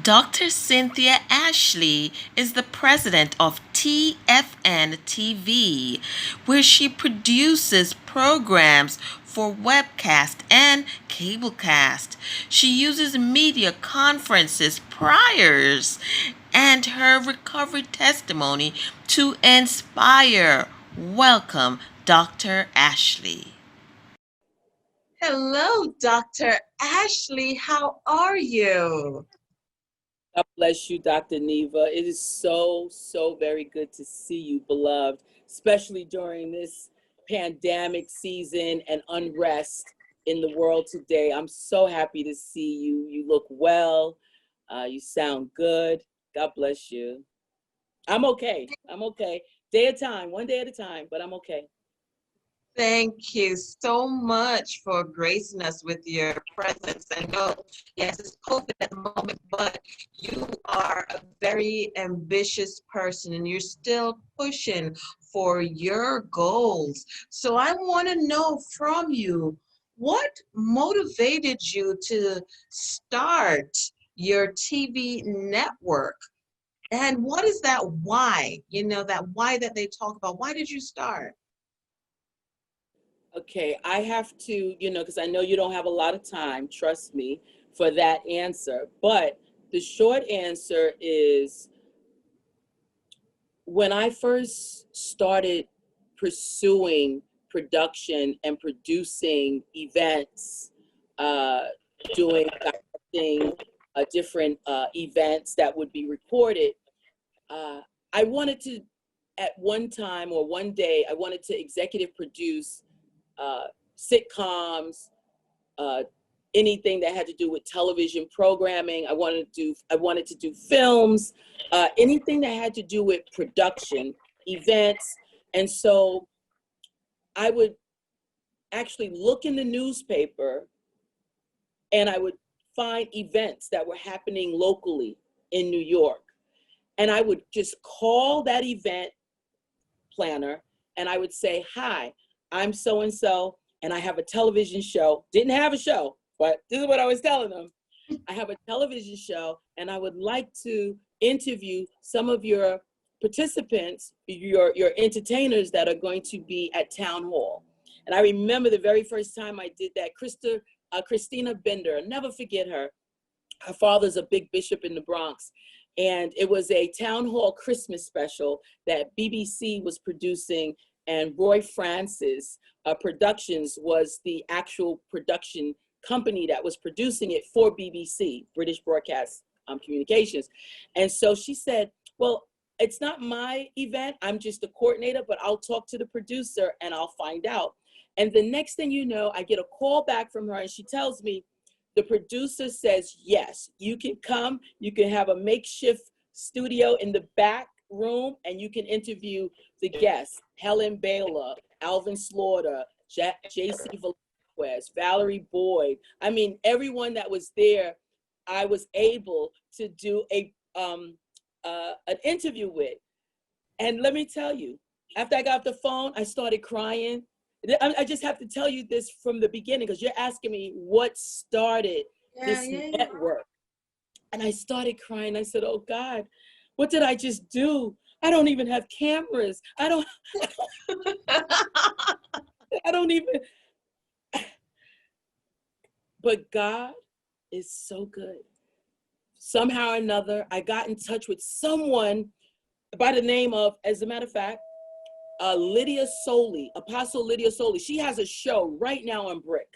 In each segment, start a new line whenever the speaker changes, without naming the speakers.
Dr. Cynthia Ashley is the president of TFN TV, where she produces programs for webcast and cablecast. She uses media conferences, priors, and her recovery testimony to inspire. Welcome, Dr. Ashley. Hello, Dr. Ashley. How are you?
God bless you, Dr. Neva. It is so very good to see you, beloved, especially during this pandemic season and unrest in the world today. I'm so happy to see you. You look well. You sound good. God bless you. I'm okay. I'm okay. Day at a time, one day at a time, but I'm okay.
Thank you so much for gracing us with your presence. I know, yes, it's COVID at the moment, but you are a very ambitious person and you're still pushing for your goals. So I want to know from you, what motivated you to start your TV network? And what is that why? That why that they talk about. Why did you start?
Okay, I have to, because I know you don't have a lot of time, trust me, for that answer. But the short answer is when I first started pursuing production and producing events, uh, doing directing different events that would be recorded, uh, I wanted to, at one time or one day, I wanted to executive produce uh, sitcoms, uh, anything that had to do with television programming. I wanted to do films, anything that had to do with production, events. And so I would actually look in the newspaper and I would find events that were happening locally in New York. And I would just call that event planner and I would say, "Hi, I'm so and so, and I have a television show." Didn't have a show, but this is what I was telling them. "I have a television show and I would like to interview some of your participants, your entertainers that are going to be at town hall." And I remember the very first time I did that, Christina Bender, I'll never forget her. Her father's a big bishop in the Bronx. And it was a town hall Christmas special that BBC was producing, and Roy Francis Productions was the actual production company that was producing it for BBC, British Broadcast Communications. And so she said, "Well, it's not my event. I'm just a coordinator, but I'll talk to the producer and I'll find out." And the next thing you know, I get a call back from her and she tells me, the producer says, "Yes, you can come. You can have a makeshift studio in the back room and you can interview the guests: Helen Baylor, Alvin Slaughter, JC Velasquez, Valerie Boyd." I mean, everyone that was there, I was able to do an interview with. And let me tell you, after I got off the phone, I started crying. I just have to tell you this from the beginning because you're asking me what started this network. And I started crying. I said, "Oh God, what did I just do? I don't even have cameras. I don't even." But God is so good. Somehow or another, I got in touch with someone by the name of, as a matter of fact, Lydia Soli, Apostle Lydia Soli. She has a show right now on Brick.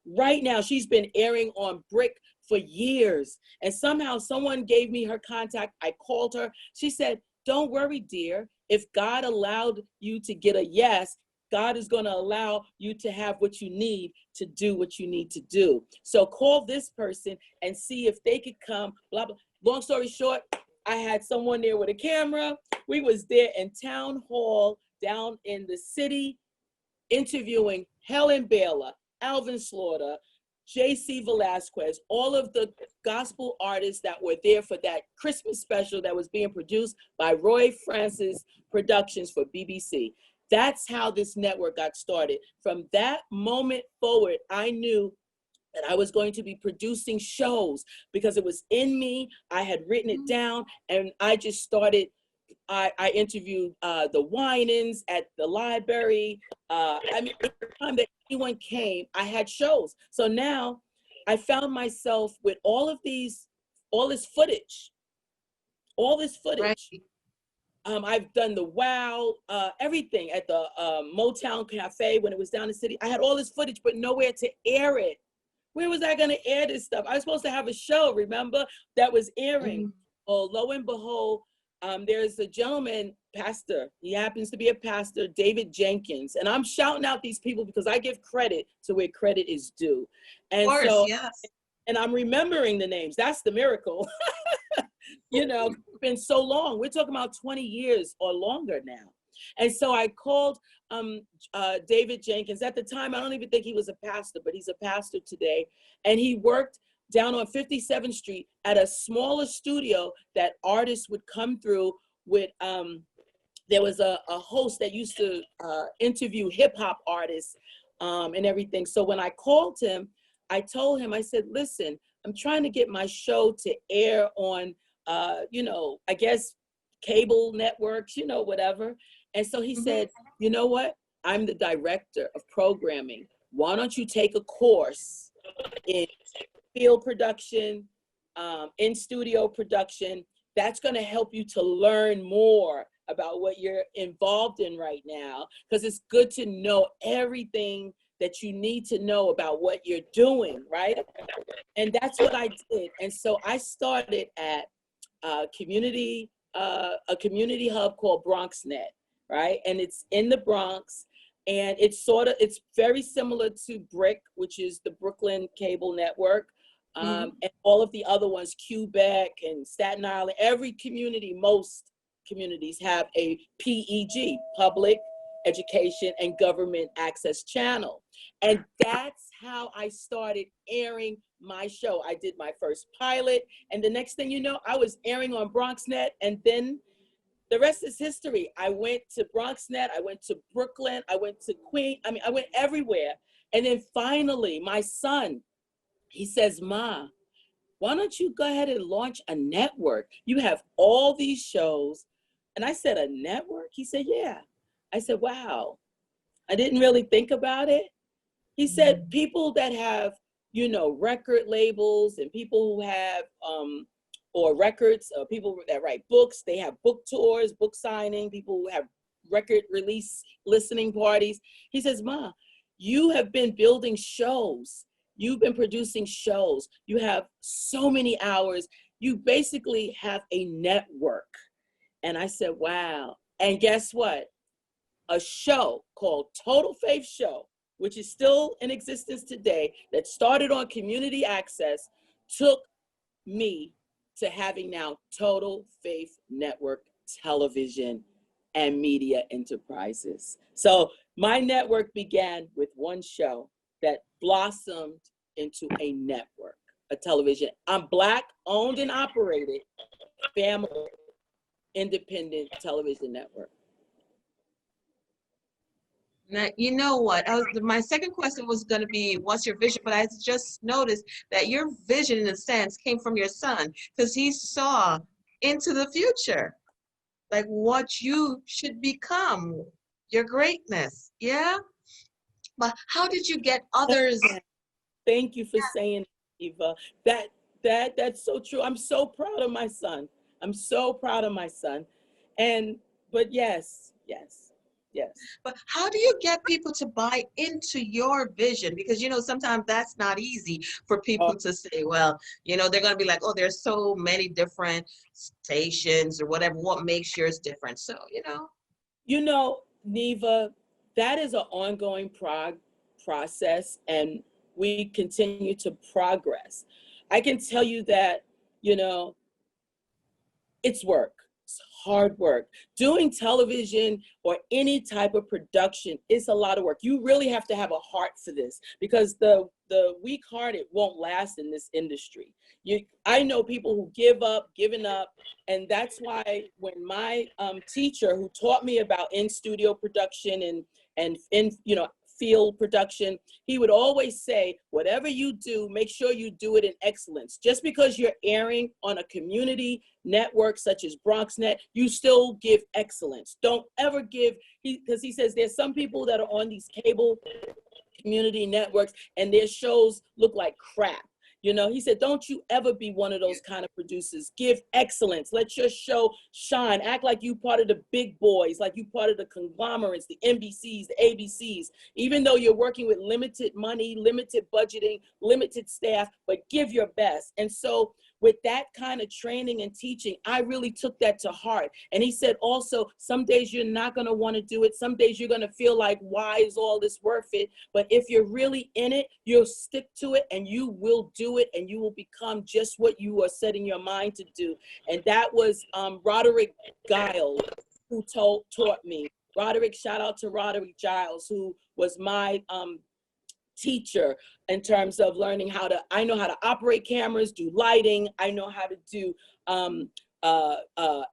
Right now, she's been airing on Brick for years. And somehow someone gave me her contact. I called her. She said, "Don't worry, dear. If God allowed you to get a yes, God is going to allow you to have what you need to do what you need to do. So call this person and see if they could come, blah, blah." Long story short, I had someone there with a camera. We was there in town hall down in the city interviewing Helen Baylor, Alvin Slaughter, JC Velasquez, all of the gospel artists that were there for that Christmas special that was being produced by Roy Francis Productions for BBC. That's how this network got started. From that moment forward, I knew that I was going to be producing shows because it was in me. I had written it down, and I just started. I interviewed the Winans at the library. I mean, every time that anyone came, I had shows. So now I found myself with all this footage.
Right.
I've done the WOW, everything at the Motown Cafe when it was down the city. I had all this footage, but nowhere to air it. Where was I going to air this stuff? I was supposed to have a show, remember, that was airing. Well, lo and behold, there's a gentleman, pastor. He happens to be a pastor, David Jenkins. And I'm shouting out these people because I give credit to where credit is due. And
Of course,
so,
yes.
and I'm remembering the names. That's the miracle. You know, it's been so long. We're talking about 20 years or longer now. And so I called David Jenkins. At the time, I don't even think he was a pastor, but he's a pastor today. And he worked down on 57th Street at a smaller studio that artists would come through with. There was a host that used to interview hip hop artists and everything. So when I called him, I told him, I said, listen, I'm trying to get my show to air on, you know, I guess cable networks, you know, whatever. And so he said, you know what? I'm the director of programming. Why don't you take a course in field production, in studio production? That's going to help you to learn more about what you're involved in right now, because it's good to know everything that you need to know about what you're doing, right? And that's what I did. And so I started at a community hub called BronxNet, right? And it's in the Bronx, and it's very similar to BRIC, which is the Brooklyn Cable Network, and all of the other ones, Quebec and Staten Island. Every community, most communities have a PEG, Public Education and Government Access Channel. And that's how I started airing my show. I did my first pilot, and the next thing you know, I was airing on BronxNet, and then the rest is history. I went to BronxNet, I went to Brooklyn, I went to Queens, I went everywhere. And then finally, my son, he says, Ma, why don't you go ahead and launch a network? You have all these shows. And I said, a network? He said, yeah. I said, wow, I didn't really think about it. He said, people that have, you know, record labels and people who have, or records, people that write books, they have book tours, book signing, people who have record release listening parties. He says, Ma, you have been building shows. You've been producing shows. You have so many hours. You basically have a network. And I said, wow. And guess what? A show called Total Faith Show, which is still in existence today, that started on community access, took me to having now Total Faith Network television and media enterprises. So my network began with one show that blossomed into a network, a television. I'm Black owned and operated, family independent television network.
Now, you know what? My second question was going to be, what's your vision? But I just noticed that your vision, in a sense, came from your son, because he saw into the future, like what you should become, your greatness. Yeah. But how did you get others?
Thank you for saying it, Eva. That's so true. I'm so proud of my son. I'm so proud of my son. But yes.
But how do you get people to buy into your vision? Because, you know, sometimes that's not easy for people to say, well, you know, they're going to be like, oh, there's so many different stations or whatever. What makes yours different? So, you know.
You know, Neva, that is an ongoing process, and we continue to progress. I can tell you that, you know, it's work. It's hard work. Doing television or any type of production is a lot of work. You really have to have a heart for this, because the weak-hearted won't last in this industry. I know people who given up, and that's why when my teacher who taught me about in-studio production and in, you know, field production, he would always say, whatever you do, make sure you do it in excellence. Just because you're airing on a community network such as BronxNet, you still give excellence. Don't ever give, because he says there's some people that are on these cable community networks and their shows look like crap. You know, he said, don't you ever be one of those kind of producers. Give excellence. Let your show shine. Act like you part of the big boys, like you part of the conglomerates, the NBCs, the ABCs, even though you're working with limited money, limited budgeting, limited staff, but give your best. And so with that kind of training and teaching, I really took that to heart. And he said also, some days you're not going to want to do it. Some days you're going to feel like, why is all this worth it? But if you're really in it, you'll stick to it and you will do it and you will become just what you are setting your mind to do. And that was Roderick Giles who taught me. Roderick, shout out to Roderick Giles, who was my teacher in terms of learning how to, I know how to operate cameras, do lighting. I know how to do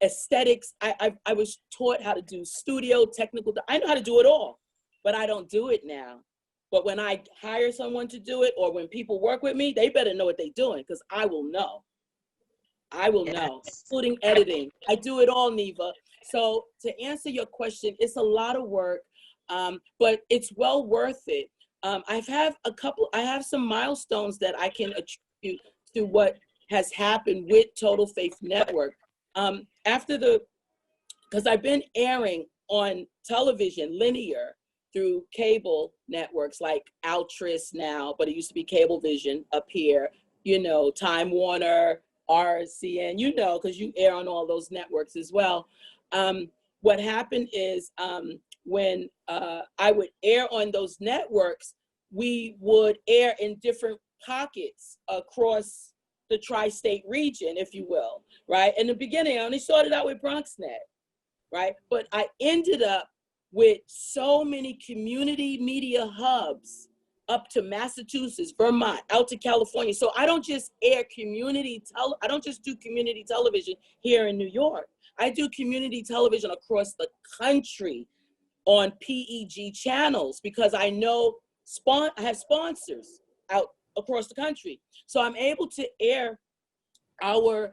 aesthetics. I was taught how to do studio, technical. I know how to do it all, but I don't do it now. But when I hire someone to do it, or when people work with me, they better know what they're doing, because I will know. I will know, including editing. I do it all, Neva. So to answer your question, it's a lot of work, but it's well worth it. I have some milestones that I can attribute to what has happened with Total Faith Network. Because I've been airing on television, linear, through cable networks like Altris now, but it used to be Cablevision up here, you know, Time Warner, RCN, you know, because you air on all those networks as well. What happened is when I would air on those networks, we would air in different pockets across the tri-state region, if you will, right? In the beginning, I only started out with BronxNet, right? But I ended up with so many community media hubs up to Massachusetts, Vermont, out to California. So I don't just air I don't just do community television here in New York. I do community television across the country on PEG channels, because I know I have sponsors out across the country. So I'm able to air our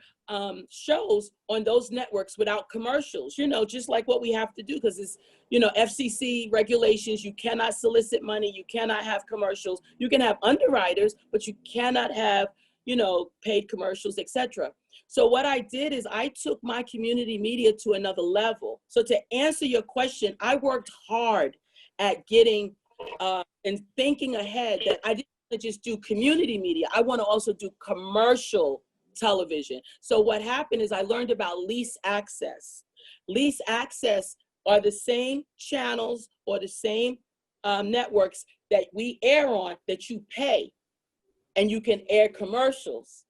shows on those networks without commercials, you know, just like what we have to do, because it's, you know, FCC regulations. You cannot solicit money. You cannot have commercials. You can have underwriters, but you cannot have, you know, paid commercials, etc. So what I did is I took my community media to another level. So to answer your question, I worked hard at getting and thinking ahead, that I didn't want to just do community media. I want to also do commercial television. So what happened is I learned about lease access. Lease access are the same channels or the same networks that we air on that you pay, and you can air commercials.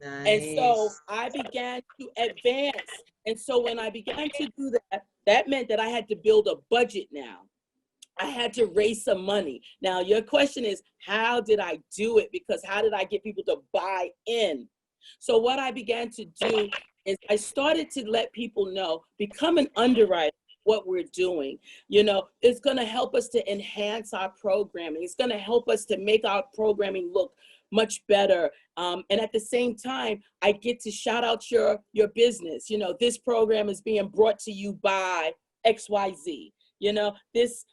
Nice. And so I began to advance. And so when I began to do that, that meant that I had to build a budget now. I had to raise some money. Now, your question is, how did I do it? Because how did I get people to buy in? So what I began to do is I started to let people know, become an underwriter, what we're doing. You know, it's going to help us to enhance our programming. It's going to help us to make our programming look much better. And at the same time, I get to shout out your business. You know, this program is being brought to you by XYZ. This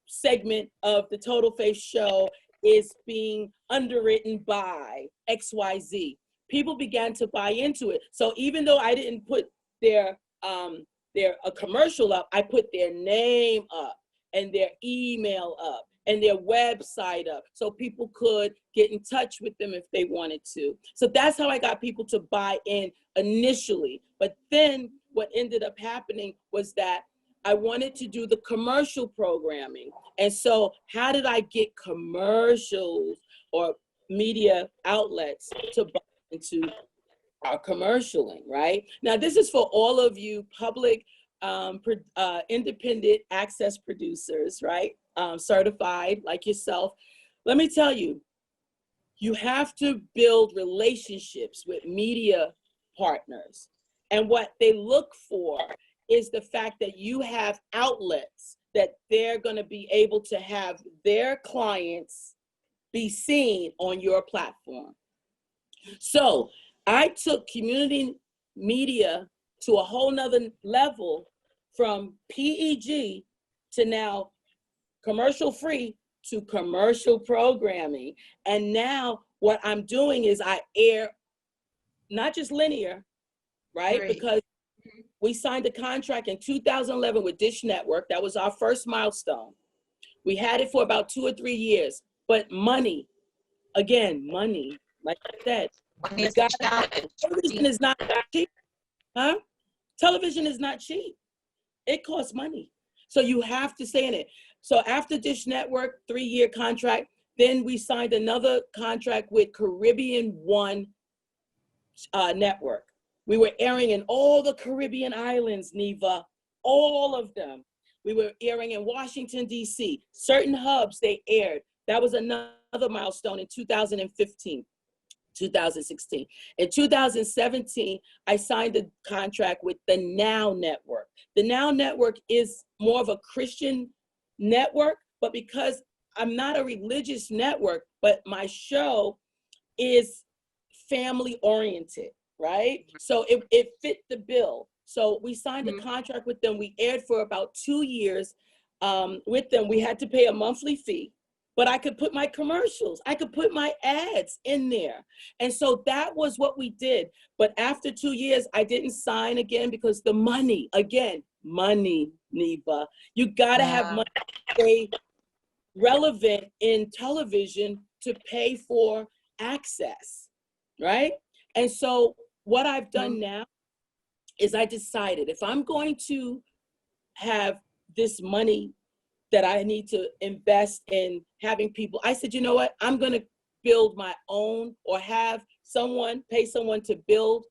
segment of the Total Faith Show is being underwritten by XYZ. People began to buy into it. So even though I didn't put their a commercial up, I put their name up and their email up and their website up, so people could get in touch with them if they wanted to. So that's how I got people to buy in initially. But then what ended up happening was that I wanted to do the commercial programming. And so how did I get commercials or media outlets to buy into our commercialing, right? Now, this is for all of you public, independent access producers, right? Certified like yourself. Let me tell you, you have to build relationships with media partners. And what they look for is the fact that you have outlets that they're going to be able to have their clients be seen on your platform. So I took community media to a whole nother level, from PEG to now commercial free to commercial programming. And now what I'm doing is I air not just linear, right?
Great.
Because we signed a contract in 2011 with Dish Network. That was our first milestone. We had it for about 2 or 3 years, but money, again, money, like I said,
Money
you
is a
got,
challenge.
television is not cheap, huh? Television is not cheap. It costs money. So you have to stay in it. So after Dish Network, 3-year contract, then we signed another contract with Caribbean One Network. We were airing in all the Caribbean islands, Neva, all of them. We were airing in Washington, D.C. Certain hubs they aired. That was another milestone in 2015, 2016. In 2017, I signed a contract with the Now Network. The Now Network is more of a Christian network, but because I'm not a religious network, but my show is family oriented, right? So it fit the bill. So we signed a contract with them. We aired for about 2 years with them. We had to pay a monthly fee, but I could put my commercials, I could put my ads in there. And so that was what we did. But after 2 years, I didn't sign again because the money, again, money, Neva. You gotta have money to stay relevant in television to pay for access, right? And so what I've done now is I decided if I'm going to have this money that I need to invest in having people, I said, you know what? I'm going to build my own, or have someone, pay someone to build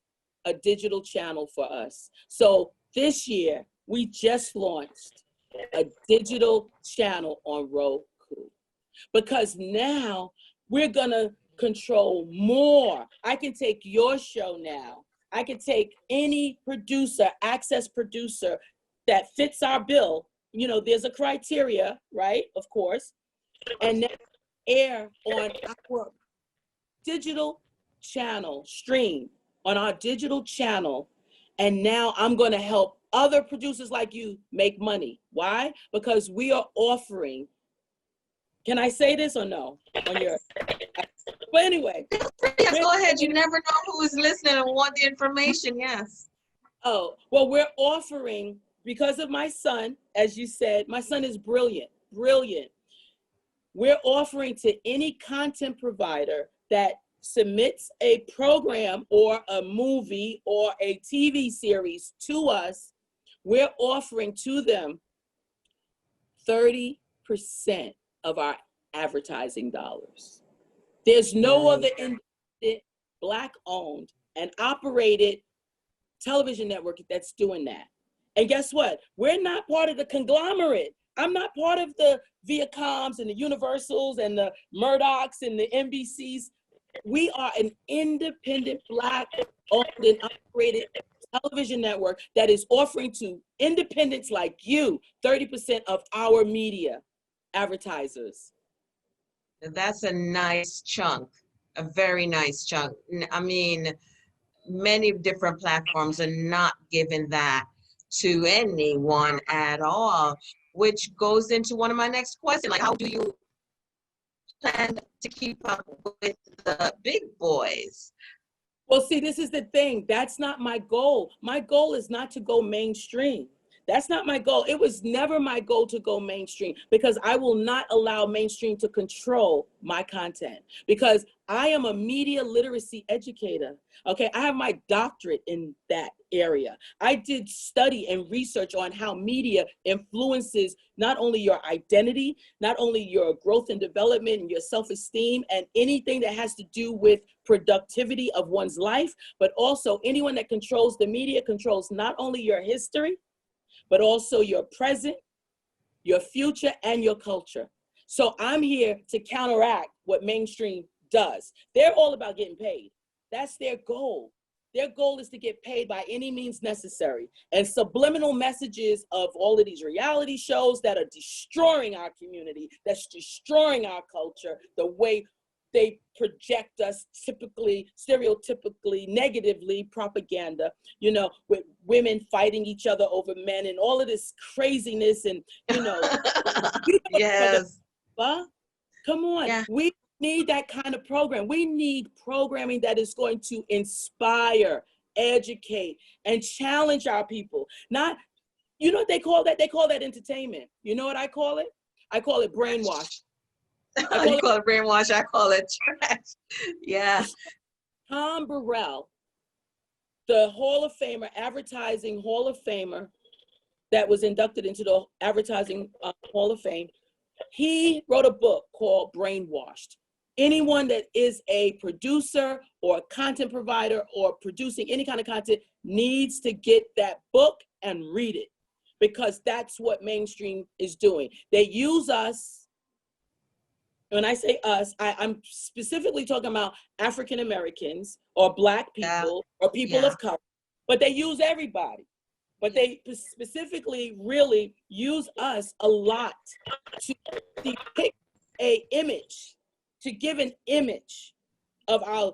a digital channel for us. So this year, we just launched a digital channel on Roku, because now we're going to control more. I can take your show now. I can take any producer, access producer that fits our bill. You know, there's a criteria, right? Of course. And then air on our digital channel, stream on our digital channel. And now I'm going to help other producers like you make money. Why? Because we are offering, can I say this or no? On your, but anyway.
Yeah, go ahead. You never know who is listening and want the information. Yes.
Oh, well, we're offering, because of my son, as you said, my son is brilliant, brilliant. We're offering to any content provider that submits a program or a movie or a TV series to us, we're offering to them 30% of our advertising dollars. There's no other independent, Black-owned and operated television network that's doing that. And guess what? We're not part of the conglomerate. I'm not part of the Viacoms and the Universals and the Murdochs and the NBCs. We are an independent, Black-owned and operated television network that is offering to independents like you 30% of our media advertisers.
That's a nice chunk, a very nice chunk. I mean, many different platforms are not giving that to anyone at all, which goes into one of my next questions. Like, how do you plan to keep up with the big boys?
Well, see, this is the thing. That's not my goal. My goal is not to go mainstream. That's not my goal. It was never my goal to go mainstream, because I will not allow mainstream to control my content, because I am a media literacy educator. Okay, I have my doctorate in that area. I did study and research on how media influences not only your identity, not only your growth and development and your self-esteem, and anything that has to do with productivity of one's life, but also anyone that controls the media controls not only your history, but also your present, your future, and your culture. So I'm here to counteract what mainstream does. They're all about getting paid. That's their goal. Their goal is to get paid by any means necessary. And subliminal messages of all of these reality shows that are destroying our community, that's destroying our culture, the way they project us typically, stereotypically, negatively, propaganda, you know, with women fighting each other over men and all of this craziness. And, you know,
Yes.
Come on.
Yeah.
We need that kind of program. We need programming that is going to inspire, educate, and challenge our people. Not, you know what they call that? They call that entertainment. You know what I call it? I call it brainwash.
You call it brainwash, I call it trash. Yeah.
Tom Burrell, the Hall of Famer, advertising Hall of Famer that was inducted into the Advertising Hall of Fame, he wrote a book called Brainwashed. Anyone that is a producer or a content provider or producing any kind of content needs to get that book and read it, because that's what mainstream is doing. They use us. When I say us, I'm specifically talking about African Americans or Black people or people of color, but they use everybody. But they specifically really use us a lot to depict a image, to give an image of our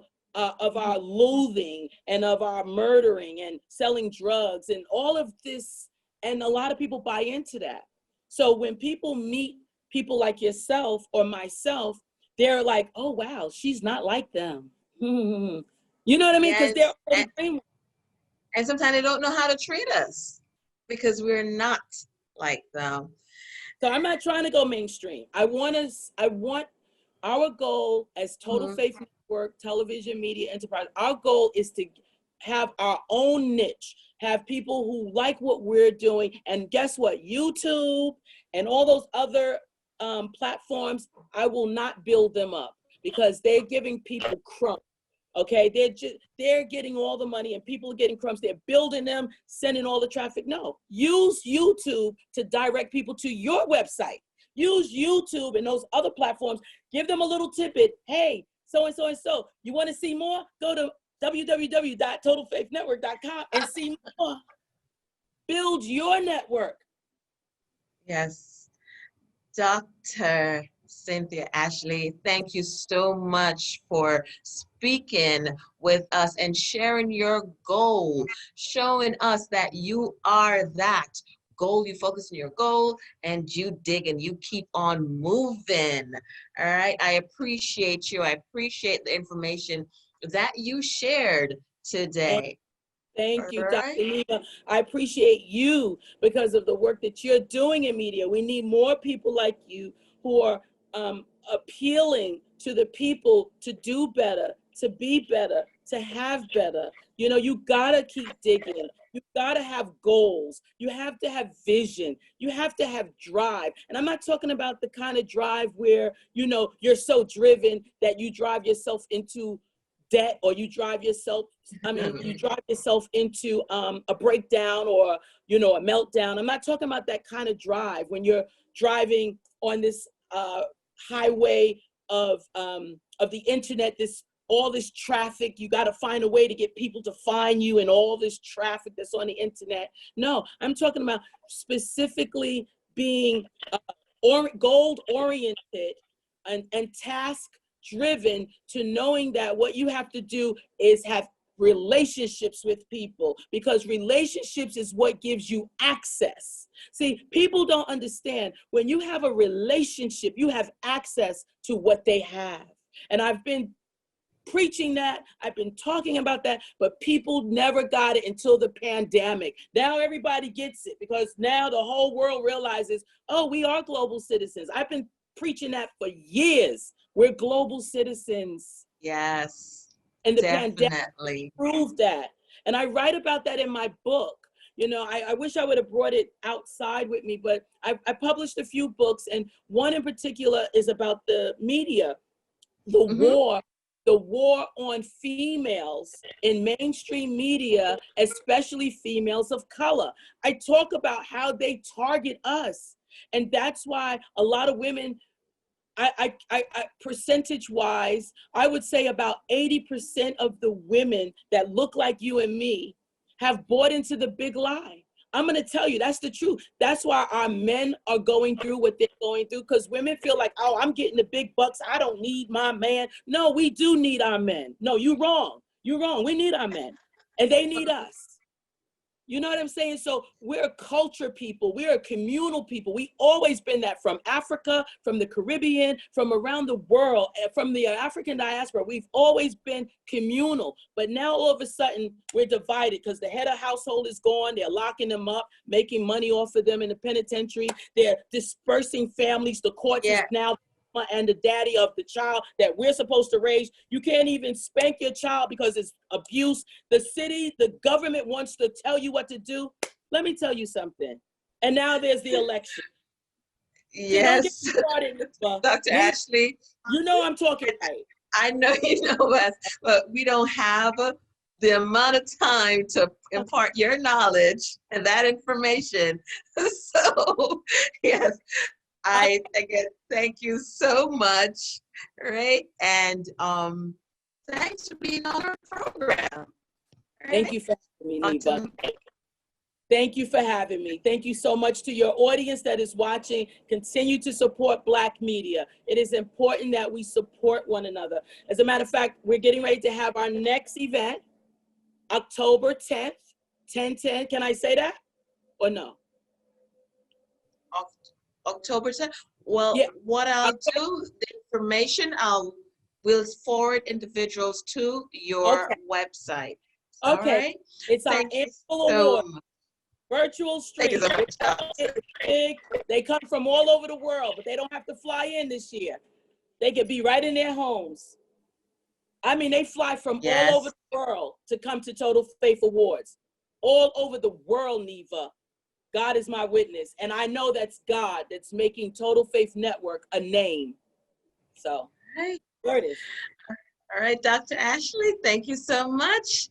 loathing and of our murdering and selling drugs and all of this. And a lot of people buy into that. So when people meet people like yourself or myself, they're like, oh, wow, she's not like them. You know what I mean? Because
Yes.
they're brainwashed.
And sometimes they don't know how to treat us because we're not like them.
So I'm not trying to go mainstream. I want our goal as Total Faith Network, television, media, enterprise, our goal is to have our own niche, have people who like what we're doing. And guess what? YouTube and all those other platforms, I will not build them up because they're giving people crumbs. Okay, they're getting all the money and people are getting crumbs. They're building them, sending all the traffic. No, use YouTube to direct people to your website. Use YouTube and those other platforms. Give them a little tidbit. Hey, so and so and so. You want to see more? Go to www.totalfaithnetwork.com and see more. Build your network.
Yes. Dr. Cynthia Ashley, thank you so much for speaking with us and sharing your goal, showing us that you are that goal. You focus on your goal and you dig and you keep on moving. All right. I appreciate you. I appreciate the information that you shared today.
Thank you, Dr. Neva. I appreciate you because of the work that you're doing in media. We need more people like you who are appealing to the people to do better, to be better, to have better. You know, you gotta keep digging. You gotta have goals. You have to have vision. You have to have drive. And I'm not talking about the kind of drive where, you know, you're so driven that you drive yourself into debt or you drive yourself into a breakdown or, you know, a meltdown. I'm not talking about that kind of drive when you're driving on this highway of the internet, all this traffic. You got to find a way to get people to find you and all this traffic that's on the internet. No, I'm talking about specifically being goal oriented and task driven to knowing that what you have to do is have relationships with people, because relationships is what gives you access. See, people don't understand when you have a relationship, you have access to what they have. And I've been preaching that, I've been talking about that, but people never got it until the pandemic. Now everybody gets it because now the whole world realizes, oh, we are global citizens. I've been preaching that for years. We're global citizens.
Yes.
And the
definitely.
pandemic proved that. And I write about that in my book. You know, I wish I would have brought it outside with me, but I published a few books, and one in particular is about the media, the war on females in mainstream media, especially females of color. I talk about how they target us. And that's why a lot of women percentage wise, I would say about 80% of the women that look like you and me have bought into the big lie. I'm going to tell you, that's the truth. That's why our men are going through what they're going through, because women feel like, oh, I'm getting the big bucks. I don't need my man. No, we do need our men. No, you're wrong. You're wrong. We need our men, and they need us. You know what I'm saying? So we're a culture people. We're a communal people. We always been that, from Africa, from the Caribbean, from around the world, from the African diaspora. We've always been communal. But now all of a sudden we're divided because the head of household is gone. They're locking them up, making money off of them in the penitentiary. They're dispersing families. The courts is now and the daddy of the child that we're supposed to raise. You can't even spank your child because it's abuse. The city, the government wants to tell you what to do. Let me tell you something. And now there's the election.
Yes.
So don't get started,
Dr. Ashley.
You know I'm talking right.
I know you know us, but we don't have the amount of time to impart your knowledge and that information. So, yes. Again, thank you so much, right? And thanks for being on our program. Right?
Thank you for having me, Neva. Thank you for having me. Thank you so much to your audience that is watching. Continue to support Black media. It is important that we support one another. As a matter of fact, we're getting ready to have our next event, October 10th, 10/10. Can I say that or no?
October 10th. Well, what I'll do, the information, we'll forward individuals to your website.
Okay.
All right?
It's our annual award. Virtual stream. They come from all over the world, but they don't have to fly in this year. They could be right in their homes. I mean, they fly from all over the world to come to Total Faith Awards. All over the world, Neva. God is my witness. And I know that's God that's making Total Faith Network a name. So, there it is.
All right, Dr. Ashley, thank you so much.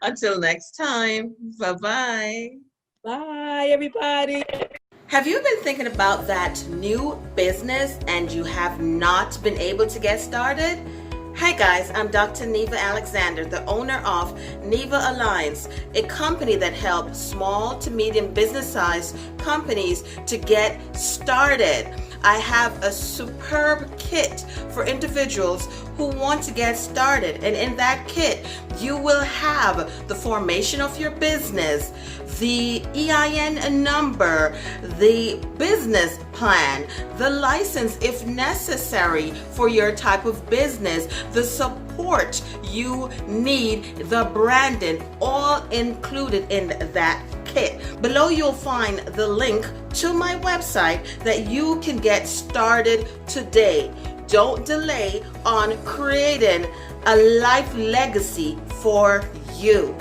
Until next time, bye-bye.
Bye, everybody.
Have you been thinking about that new business and you have not been able to get started? Hi guys, I'm Dr. Neva Alexander, the owner of Neva Alliance, a company that helps small to medium business-sized companies to get started. I have a superb kit for individuals who want to get started, and in that kit you will have the formation of your business, the EIN number, the business plan, the license if necessary for your type of business, the support you need, the branding, all included in that kit. Below you'll find the link to my website that you can get started today. Don't delay on creating a life legacy for you.